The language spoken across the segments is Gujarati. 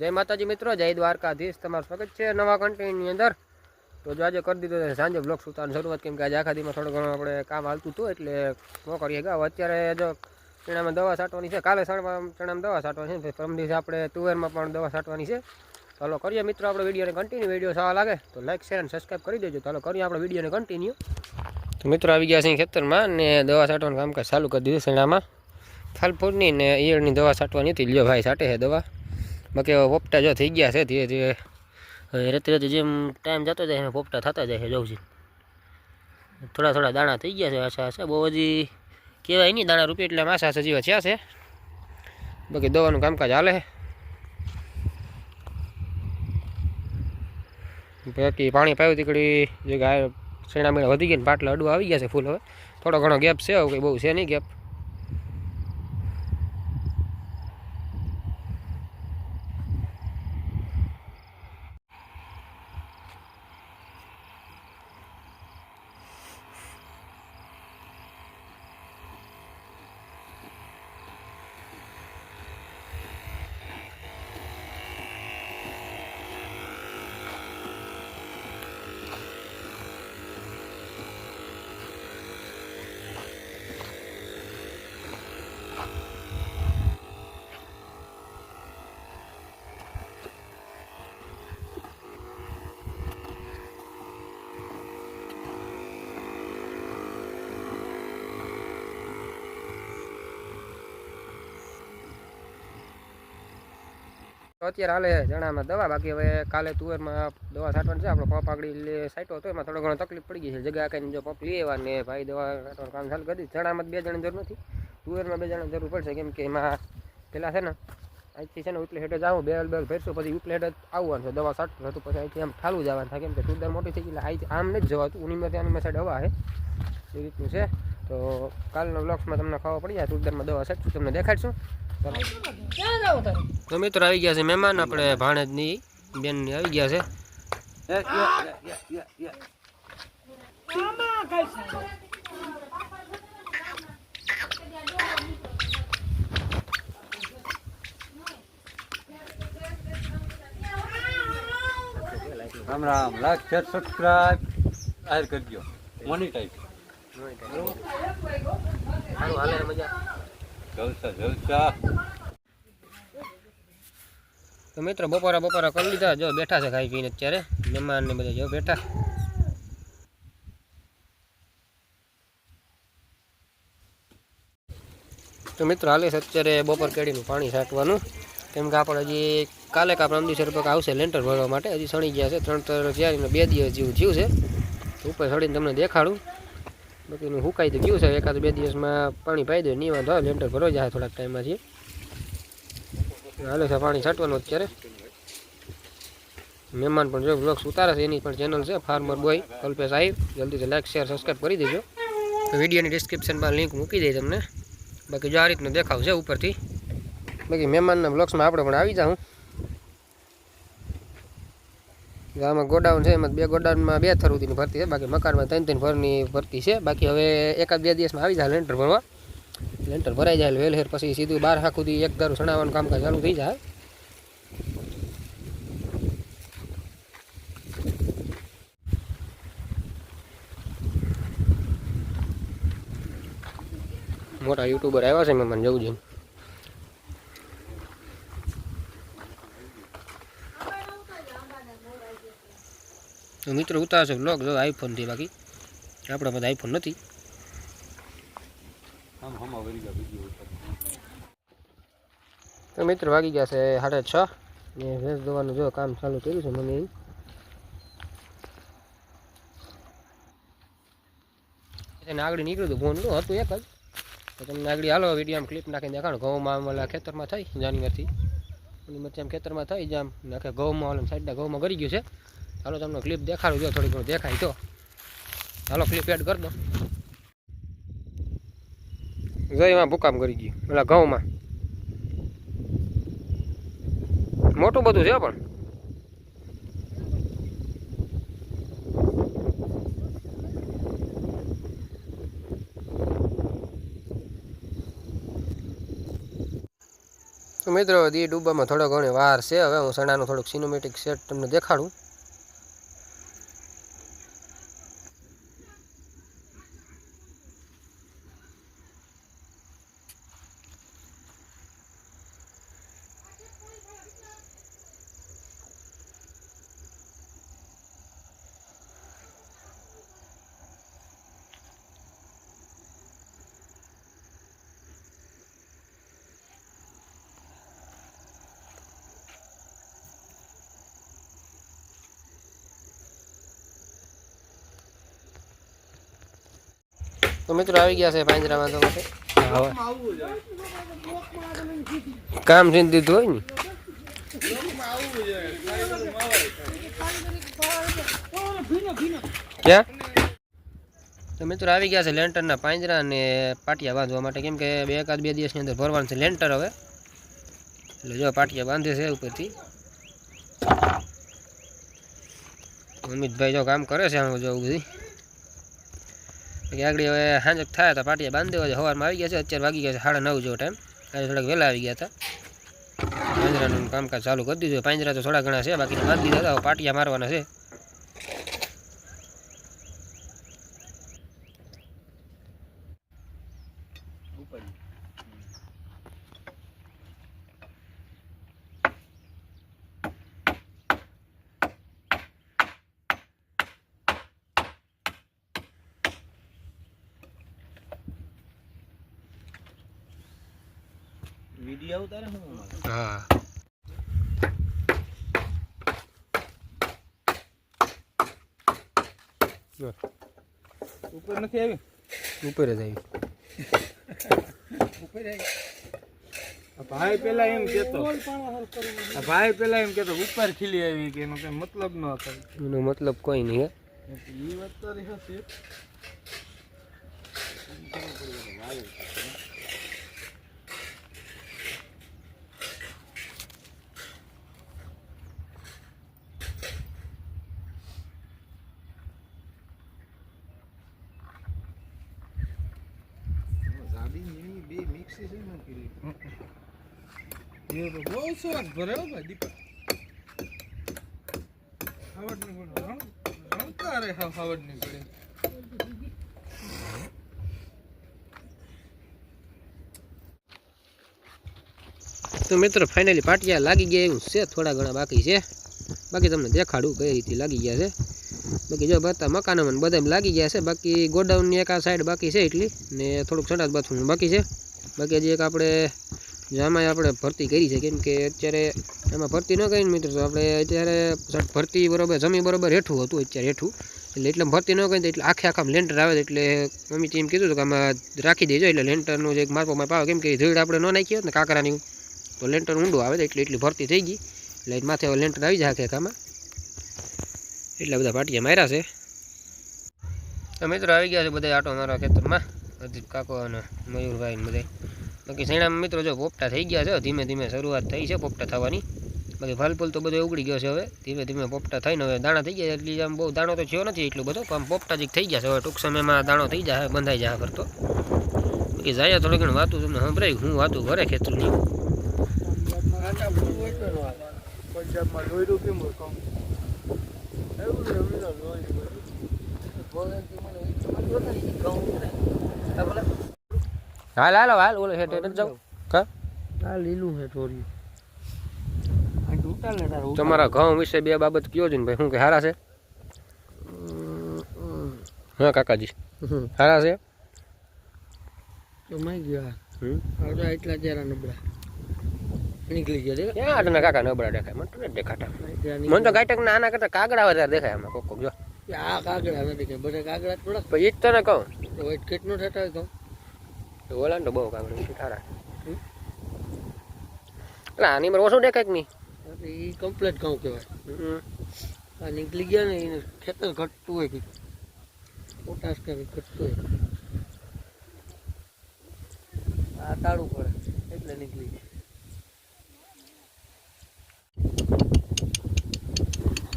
जय माताजी मित्रों, जय द्वारकाधीश। तमाરું સ્વાગત છે નવા કન્ટેન્ટની અંદર। તો જો આજે કરી દીધો છે સાંજે બ્લોગ સુતાની શરૂઆત, કેમ કે આજે આખા દીમાં થોડું ઘણું આપણે કામ હાલતું હતું એટલે ન કરીએ ગયા। અત્યારે જો ચણામાં દવા છાંટવાની છે, કાલે ચણામાં દવા છાંટવાની છે, પરમ દિવસે આપણે તુવેરમાં પણ દવા છાંટવાની છે। ચાલો કરીએ મિત્રો આપણે વિડીયોને કન્ટિન્યુ। વિડીયો સારા લાગે તો લાઈક શેર અને સબસ્ક્રાઈબ કરી દેજો। ચાલો કરીએ આપણે વિડીયોને કન્ટિન્યુ। તો મિત્રો આવી ગયા છે ખેતરમાં ને દવા છાંટવાનું કામકાજ ચાલુ કરી દીધું ચણામાં। ફાલફૂલની ને ઈયળની દવા છાંટવાની હતી। લ્યો ભાઈ છાંટે છે દવા। બાકી હવે પોપટા જો થઈ ગયા છે ધીરે ધીરે। હવે રેતે રેતે જેમ ટાઈમ જતો જાય એમ પોપટા થતા જાય છે। જોઉં છું થોડા થોડા દાણા થઈ ગયા છે। આશા હશે બહુ હજી કહેવાય નહીં દાણા રૂપિયા એટલે આશા હશે જેવા થયા છે। બાકી દવાનું કામકાજ હાલે છે। બાકી પાણી પાયું તીકડી જે ગાય શેણા મેળા વધી ગયા ને પાટલા અડવા આવી ગયા છે ફૂલ। હવે થોડો ઘણો ગેપ છે, હવે કંઈ બહુ છે નહીં ગેપ। અત્યારે હાલે ચણામાં દવા। બાકી હવે કાલે તુવેરમાં દવા છાંટવાની છે। આપણો પંપ આગળ સાઈટો હતો એમાં થોડો ઘણો તકલીફ પડી ગઈ છે। જગ્યા કહીને જો પંપ લઈ આવ્યા ને ભાઈ દવા છાંટવાનું કામ ચાલુ કરી દીધું। ચણામાં 2 જણાની જરૂર નથી, તુવેરમાં 2 જણાની જરૂર પડશે, કેમ કે એમાં પેલા છે ને અહીંથી છે ને ઉપલે હેઠે જાવું, બેલ ભરશું, પછી ઉપલે હેઠે આવવાનું છે દવા છાંટતું હતું, પછી અહીંથી આમ ઠાલું જવાનું થાય, કેમ કે તુદર મોટી થઈ ગઈ એટલે અહીંથી આમ નથી જવાતું, ઉનીમાં ત્યાંની સાઈડ હવા છે એ રીતનું છે। તો કાલના બ્લોગ્સમાં તમને ખબર પડી જાય તુદરમાં દવા છાંટશું, તમને દેખાડશું। તો મિત્રો આવી ગયા છે મહેમાન, આપણે ભાણેજની બેનની આવી ગયા છે। Ram Ram, like share subscribe આર કરજો, મોનેટાઈઝ સારું હાલે મજા, જલસા જલસા। તો મિત્રો બપોરા કરી લીધા, જો બેઠા છે ખાઈ પીને અત્યારે મહેમાન ને બધા જો બેઠા। તો મિત્રો હાલે છે અત્યારે બપોર કેળીનું પાણી છાંટવાનું, કેમ કે આપણે હજી કાલે કા પરમ દિવસે આવશે લેન્ટર ભરવા માટે। હજી સણી ગયા છે 3 થયા 2 દિવસ જેવું થયું છે। ઉપર સડીને તમને દેખાડું, બાકીનું સુકાઈ તો ગયું છે, 1-2 દિવસમાં પાણી પાઈ દે નહીં વાંધો, લેન્ટર ભરવા જાય થોડાક ટાઈમમાં છે। હાલે છે પાણી છાંટવાનું અત્યારે। મહેમાન પણ જો બ્લોગ્સ ઉતારે છે, એની પણ ચેનલ છે ફાર્મર બોય કલ્પેશ આહિર, જલ્દીથી લાઈક શેર સબસ્ક્રાઈબ કરી દેજો। વિડીયોની ડિસ્ક્રિપ્શનમાં લિંક મૂકી દઈ તમને। બાકી જો આ રીતનું દેખાવ છે ઉપરથી। બાકી મહેમાનના બ્લોગ્સમાં આપણે પણ આવી જાઉં। આમાં ગોડાઉન છે, એમાં 2 ગોડાઉનમાં 2 થર સુધીની ભરતી છે, બાકી મકાનમાં 3 ફરની ભરતી છે। બાકી હવે 1-2 દિવસમાં આવી જાય લેન્ટર ભરવા। લેન્ટર ભરાઈ જાય વેલહેર પછી સીધું 12 હાક સુધી એક ધારું સણાવવાનું કામકાજ ચાલુ થઈ જાય। મોટા યુટ્યુબર આવ્યા છે મહેમાન જવું છે। તો મિત્રો ઉતારશે બ્લોગ જો આઈફોનથી, બાકી આપણા બધા આઈફોન નથી। તો મિત્રો વાગી ગયા છે 6:30 ને ભેંસ દોવાનું જો કામ ચાલુ કર્યું છે મને। એને આગળ નીકળ્યું હતું ફોન હતું એક જ, તો તમને આગળ હાલો વિડીયો ક્લિપ નાખીને દેખાડો। ઘઉંમાં ઓલા ખેતરમાં થઈ જાન્યુઆરીથી ઓલી મચ્છી આમ ખેતરમાં થઈ જામ નાખે ઘઉંમાં ઓલા સાઈડના ઘઉંમાં કરી ગયું છે। હાલો તમને ક્લિપ દેખાડું, જો થોડી ઘણું દેખાય તો હાલો ક્લિપ એડ કરી દો। જો એમાં ભૂકામ કરી ગયું ઓલા ઘઉંમાં, મોટું બધું છે પણ। તો મિત્રો દી ડૂબામાં થોડો ઘણી વાર છે. હવે હું સણાનું થોડુંક સિનેમેટિક સેટ તમને દેખાડું. તો મિત્રો આવી ગયા છે પાંજરામાં. તો માટે કામ થઈ દીધું હોય ને. ક્યાં તો મિત્રો આવી ગયા છે લેન્ટરના પાંજરા અને પાટિયા બાંધવા માટે. કેમ કે એકાદ બે દિવસની અંદર ભરવાનું છે લેન્ટર. હવે એટલે જો પાટિયા બાંધે છે ઉપરથી. અમિતભાઈ જો કામ કરે છે આમાં જો બધી. આગળ હવે સાંજે થાય તો પાટિયા બાંધી દેવા છે. સવારમાં આવી ગયા છે. અત્યારે વાગી ગયા છે 9:30 જેવો ટાઈમ. આજે થોડાક વહેલા આવી ગયા હતા. પાંજરાનું કામકાજ ચાલુ કરી દીધું. પાંજરા તો થોડા ઘણા છે, બાકી બાંધી દીધા હતા. પાટિયા મારવાના છે. વિડિયો ઉતારે હું હા ઉપર નથી આવી. ઉપર જ આવી. ઉપર આવી. ભાઈ પેલા એમ કેતો ઉપર ખીલી આવી કે એનો કઈ મતલબ ન હતો. એનો મતલબ કોઈ નહીં. એ વાત તારી હશે. ये तो बहुत स्वाद भरे हो भाई दीपक. हवड नहीं पड़े. रंका रे हवड नहीं पड़े. તો મિત્રો ફાઇનલી પાટિયા લાગી ગયા એવું છે. થોડા ઘણા બાકી છે. બાકી તમને દેખાડું કઈ રીતે લાગી ગયા છે. બાકી જો બધા મકાનોમાં બધા લાગી ગયા છે. બાકી ગોડાઉનની એક આ સાઈડ બાકી છે એટલી, ને થોડુંક સંડાસ બાથરૂમ બાકી છે. બાકી હજી એક આપણે જામાં આપણે ભરતી કરી છે. કેમ કે અત્યારે એમાં ભરતી ન કરીને મિત્રો તો આપણે અત્યારે ભરતી બરોબર જમી બરોબર હેઠું હતું. અત્યારે હેઠું એટલે ભરતી ન કરી એટલે આખા લેન્ટર આવે. એટલે મમ્મી એમ કીધું હતું કે આમાં રાખી દેજો. એટલે લેન્ટરનું જે માપો માપ આવે. કેમ કે ધીડ આપણે ન નાખી હોત ને કાંકરાની તો લેન્ટર ઊંડું આવે. એટલે એટલી ભરતી થઈ ગઈ. એટલે માથે લેન્ટર આવી જાય આખામાં. એટલા બધા પાટિયા માર્યા છે. તો મિત્રો આવી ગયા છે બધા આટો મારા ખેતરમાં. અજીત કાકો અને મયુરભાઈ ને બધા. બાકી શેણામાં મિત્રો જો પોપટા થઈ ગયા છે. ધીમે ધીમે શરૂઆત થઈ છે પોપટા થવાની. બાકી ફલફૂલ તો બધો ઉગડી ગયો છે. હવે ધીમે ધીમે પોપટા થઈને હવે દાણા થઈ ગયા. એટલે આમ બહુ દાણો તો થયો નથી એટલો બધો, પણ પોપટા જ થઈ ગયા છે. હવે ટૂંક સમયમાં દાણો થઈ જાય, બંધાઈ જાય કરતો. બાકી જાય થોડી ઘણી વાતું તમને સંભળાય. હું વાતું ઘરે ખેતરની. પંજાબમાં દોયરું કેમ કામ હાલ હાલ હાલ ઓલો હેઠ હેઠ જાવ. કા આ લીલું છે થોડી. તમારા ઘઉં વિશે બે બાબત કયો છે ને ભાઈ. શું કે સારા છે? હા કાકાજી સારા છે. જમાઈ ગયા. એટલા જરા નબળા નીકળી ગયા. ક્યાં આટલા કાકા નબળા દેખાય? મને તો નથી દેખાતા. મને તો ગાયટક ના આના કરતા કાગડા વધારે દેખાય આમાં. કોક જો આ કાગડા નથી કે બધા કાગડા થોડાક પછી ઈ જ તને કહું. વેટ કેટલું થતા હોય તો ઓલા તો બહુ કાગડા સારા. એટલે આની પર ઓછું દેખાય કે નહીં? એ કમ્પ્લીટ ઘઉં કહેવાય. આ નીકળી ગયા ને એને ખેતર ઘટતું હોય કંઈક પોટાશ કે ઘટતું હોય. આ તાળું પડે એટલે નીકળી જાય.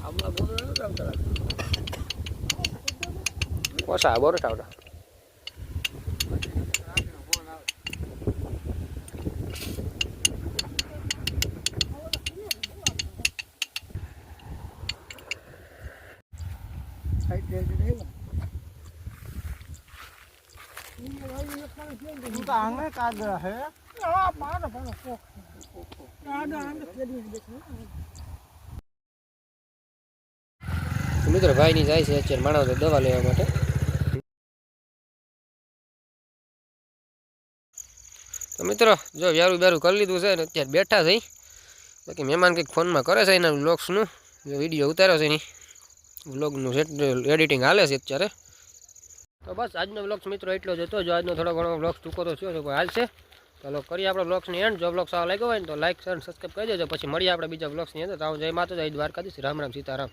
હમણાં બોલો ને કામ કરા ઓછા બોર આવતા. કાંગે કાગડા હે આ મારો ભાલો કોક મિત્રો ભાઈની જાય છે અત્યારે માણસો દવા લેવા માટે. તો મિત્રો જો વ્યારું બ્યારું કરી લીધું છે ને અત્યારે બેઠા થઈ. બાકી મહેમાન કંઈક ફોનમાં કરે છે એના વ્લોગ્સનું જે વિડીયો ઉતાર્યો છે એની વ્લોગનું એડિટિંગ હાલે છે અત્યારે. તો બસ આજનો વ્લોગ્સ મિત્રો એટલો જ હતો. જો આજનો થોડો ઘણો વ્લોગ્સ ટૂંકો તો થયો છે પણ હાલશે. ચાલો કરીએ આપણે વ્લોગ્સની એન્ડ. જો વ્લોગ સારો લાગ્યો હોય ને તો લાઈક શેર સબસ્ક્રાઈબ કરી દેજો. પછી મળીએ આપણે બીજા વ્લોગ્સની અંદર. તો જય માતાજી, જય દ્વારકાધીશ, રામ રામ સીતારામ.